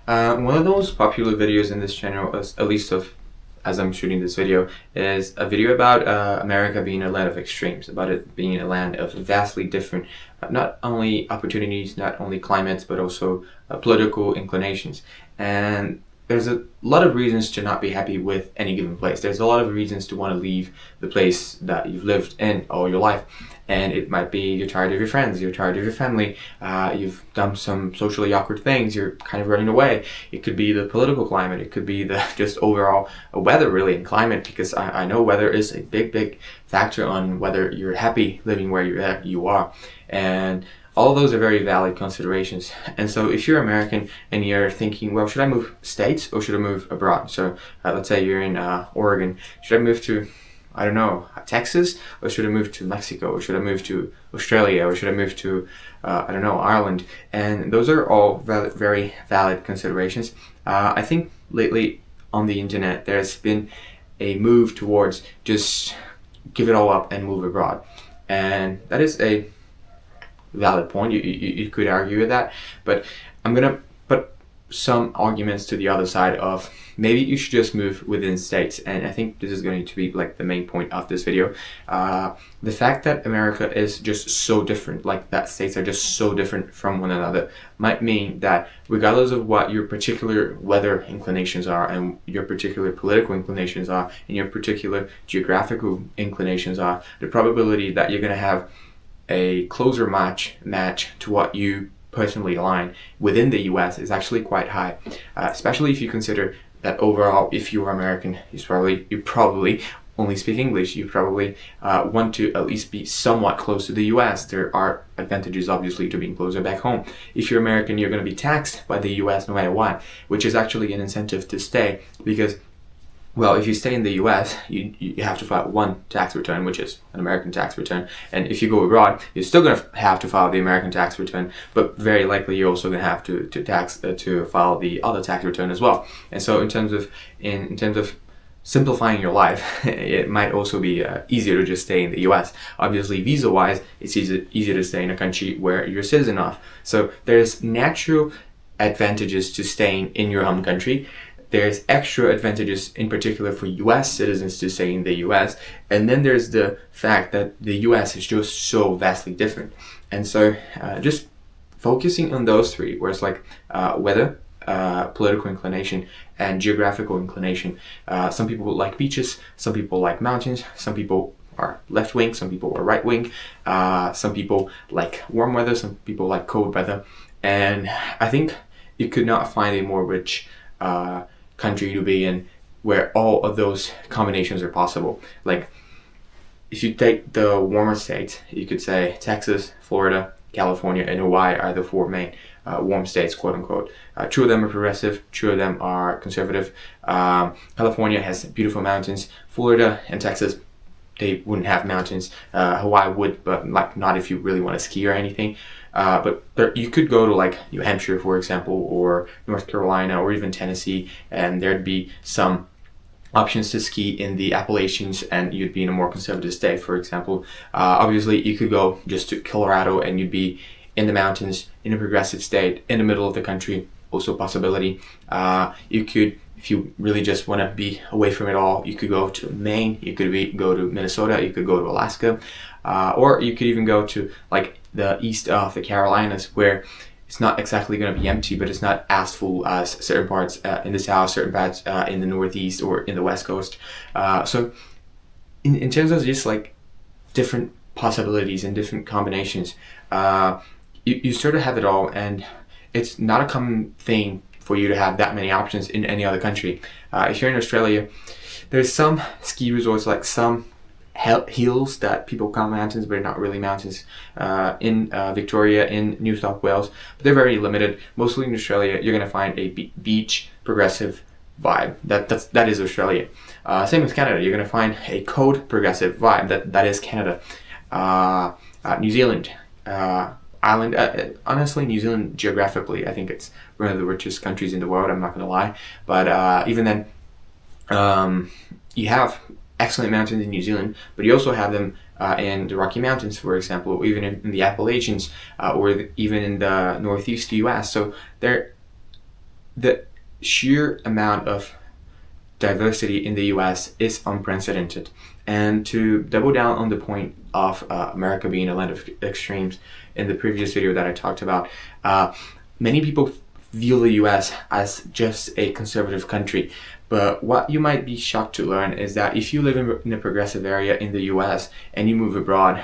One of the most popular videos in this channel, at least of as I'm shooting this video, is a video about America being a land of extremes, about it being a land of vastly different, not only opportunities, not only climates, but also political inclinations. And there's a lot of reasons to not be happy with any given place. There's a lot of reasons to want to leave the place that you've lived in all your life. And it might be you're tired of your friends, you're tired of your family, you've done some socially awkward things, you're kind of running away. It could be the political climate, it could be the just overall weather really and climate, because I know weather is a big factor on whether you're happy living where you are. And all those are very valid considerations. And so if you're American and you're thinking, well, should I move states or should I move abroad? So let's say you're in Oregon. Should I move to, I don't know, Texas? Or should I move to Mexico? Or should I move to Australia? Or should I move to, I don't know, Ireland? And those are all very valid considerations. I think lately on the internet there's been a move towards just give it all up and move abroad. And that is a valid point. You could argue with that, but I'm gonna put some arguments to the other side of maybe you should just move within states. And I think this is going to be like the main point of this video. The fact that America is just so different, like that states are just so different from one another, might mean that regardless of what your particular weather inclinations are and your particular political inclinations are and your particular geographical inclinations are, the probability that you're going to have a closer match to what you personally align within the US is actually quite high, especially if you consider that overall, if you're American, you probably only speak English. You probably want to at least be somewhat close to the US. There are advantages, obviously, to being closer back home. If you're American, you're going to be taxed by the US no matter what, which is actually an incentive to stay, because well, if you stay in the US, you have to file one tax return, which is an American tax return. And if you go abroad, you're still going to have to file the American tax return, but very likely you're also going to have to file the other tax return as well. And so in terms of simplifying your life, it might also be easier to just stay in the US. Obviously, visa-wise, it's easier to stay in a country where you're a citizen of. So there's natural advantages to staying in your home country. There's extra advantages in particular for US citizens to stay in the US. And then there's the fact that the US is just so vastly different. And so just focusing on those three, where it's like weather, political inclination, and geographical inclination. Some people like beaches, some people like mountains, some people are left wing, some people are right wing, some people like warm weather, some people like cold weather. And I think you could not find a more rich country to be in where all of those combinations are possible. Like if you take the warmer states, you could say Texas, Florida, California, and Hawaii are the four main warm states, quote unquote. Two of them are progressive, two of them are conservative. California has beautiful mountains. Florida and Texas, they wouldn't have mountains. Hawaii would, but like not if you really want to ski or anything. But you could go to like New Hampshire, for example, or North Carolina, or even Tennessee, and there'd be some options to ski in the Appalachians, and you'd be in a more conservative state, for example. Obviously, you could go just to Colorado, and you'd be in the mountains, in a progressive state, in the middle of the country, also a possibility. You could, if you really just want to be away from it all, you could go to Maine, you could go to Minnesota, you could go to Alaska, or you could even go to like the east of the Carolinas, where it's not exactly going to be empty, but it's not as full as certain parts in the south, certain parts in the northeast or in the west coast. So in terms of just like different possibilities and different combinations, you sort of have it all, and it's not a common thing for you to have that many options in any other country. If you're in Australia, there's some ski resorts, like some hills that people call mountains, but they're not really mountains, in Victoria, in New South Wales, but they're very limited. Mostly in Australia, you're going to find a beach progressive vibe. That is Australia. Same with Canada. You're going to find a cold progressive vibe. That is Canada. New Zealand, Ireland. Honestly, New Zealand geographically, I think it's one of the richest countries in the world. I'm not going to lie, but even then, you have excellent mountains in New Zealand, but you also have them in the Rocky Mountains, for example, or even in the Appalachians, or even in the northeast US. So there the sheer amount of diversity in the US is unprecedented. And to double down on the point of America being a land of extremes, in the previous video that I talked about, many people view the US as just a conservative country. But what you might be shocked to learn is that if you live in a progressive area in the US and you move abroad,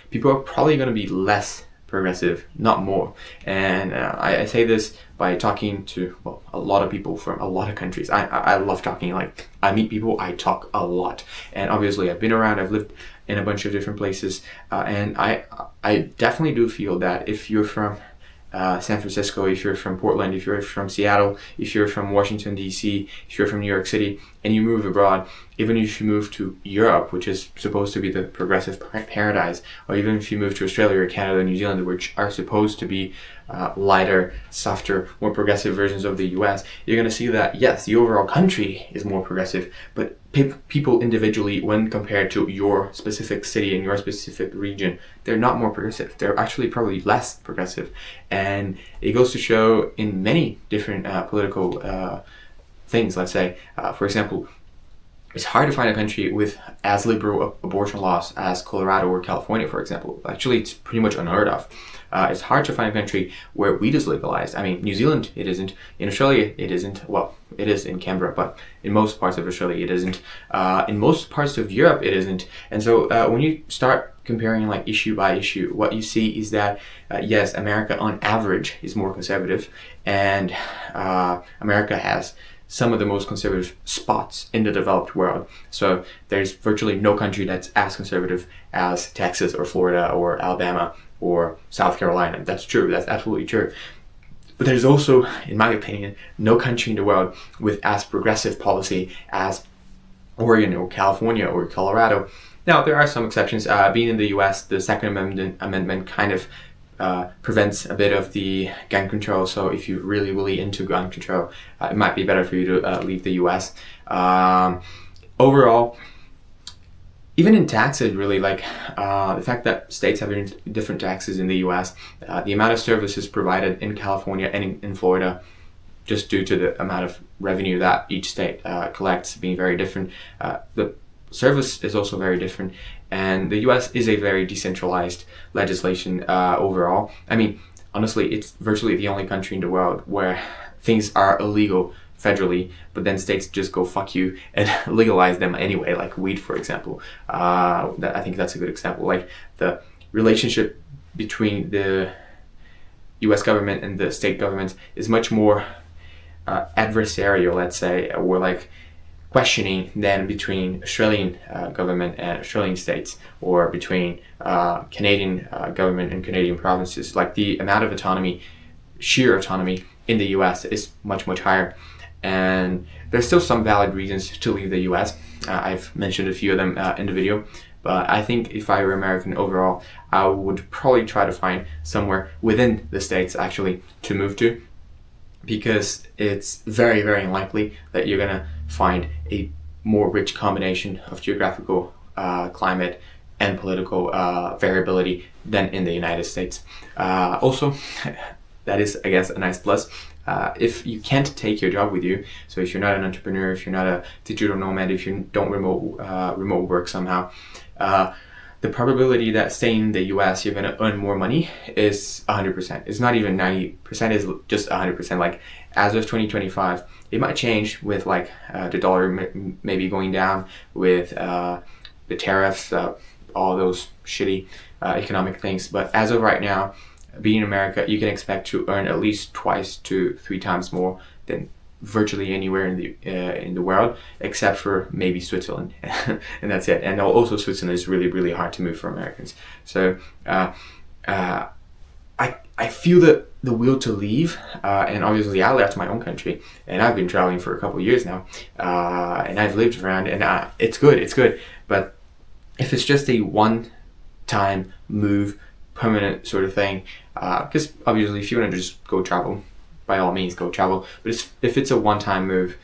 people are probably going to be less progressive, not more. And I say this by talking to, well, a lot of people from a lot of countries. I love talking. Like, I meet people, I talk a lot. And obviously I've been around, I've lived in a bunch of different places. And I definitely do feel that if you're from San Francisco, if you're from Portland, if you're from Seattle, if you're from Washington, D.C., if you're from New York City, and you move abroad, even if you move to Europe, which is supposed to be the progressive paradise, or even if you move to Australia or Canada, New Zealand, which are supposed to be lighter, softer, more progressive versions of the US, you're going to see that, yes, the overall country is more progressive, but people individually, when compared to your specific city and your specific region, they're not more progressive. They're actually probably less progressive. And it goes to show in many different political things. Let's say, for example, it's hard to find a country with as liberal abortion laws as Colorado or California, for example. Actually, it's pretty much unheard of. It's hard to find a country where weed is legalized. I mean, New Zealand, it isn't. In Australia, it isn't. Well, it is in Canberra, but in most parts of Australia, it isn't. In most parts of Europe, it isn't. And so when you start comparing like issue by issue, what you see is that, yes, America on average is more conservative, and America has some of the most conservative spots in the developed world. So there's virtually no country that's as conservative as Texas or Florida or Alabama or South Carolina. That's true. That's absolutely true. But there's also, in my opinion, no country in the world with as progressive policy as Oregon or California or Colorado. Now, there are some exceptions. Being in the US, the Second Amendment kind of prevents a bit of the gun control. So if you're really into gun control, it might be better for you to leave the US. Overall, even in taxes, really, like the fact that states have different taxes in the US, the amount of services provided in California and in Florida, just due to the amount of revenue that each state collects being very different, the service is also very different. And the US is a very decentralized legislation overall. I mean, honestly, it's virtually the only country in the world where things are illegal federally, but then states just go fuck you and legalize them anyway, like weed, for example. I think that's a good example. Like the relationship between the US government and the state governments is much more adversarial, let's say, or like questioning than between Australian government and Australian states, or between Canadian government and Canadian provinces. Like the amount of autonomy, sheer autonomy in the US is much higher. And there's still some valid reasons to leave the US. I've mentioned a few of them in the video, but I think if I were American overall, I would probably try to find somewhere within the states actually to move to, because it's very unlikely that you're gonna find a more rich combination of geographical climate and political variability than in the United States. Also, that is, I guess, a nice plus. If you can't take your job with you, so if you're not an entrepreneur, if you're not a digital nomad, if you don't remote work somehow, the probability that staying in the US you're going to earn more money is 100%. It's not even 90%, it's just 100%. Like as of 2025, it might change with like the dollar maybe going down, with the tariffs, all those shitty economic things. But as of right now, being in America, you can expect to earn at least 2 to 3 times more than virtually anywhere in the world, except for maybe Switzerland, and that's it. And also Switzerland is really hard to move for Americans. So I feel the will to leave, and obviously I left my own country, and I've been traveling for a couple of years now, and I've lived around, and it's good. But if it's just a one-time move, permanent sort of thing, because obviously if you want to just go travel, by all means go travel, but if it's a one-time move,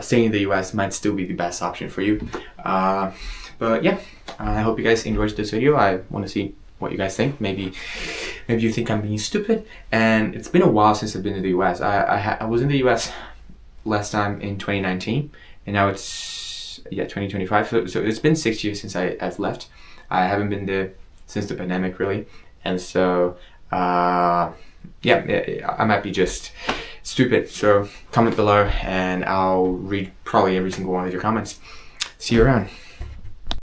staying in the US might still be the best option for you. But yeah, I hope you guys enjoyed this video. I want to see what you guys think. Maybe you think I'm being stupid. And it's been a while since I've been to the US. I was in the US last time in 2019, and now it's 2025. So it's been 6 years since I've left. I haven't been there since the pandemic, really. And so I might be just stupid. So comment below and I'll read probably every single one of your comments. See you around.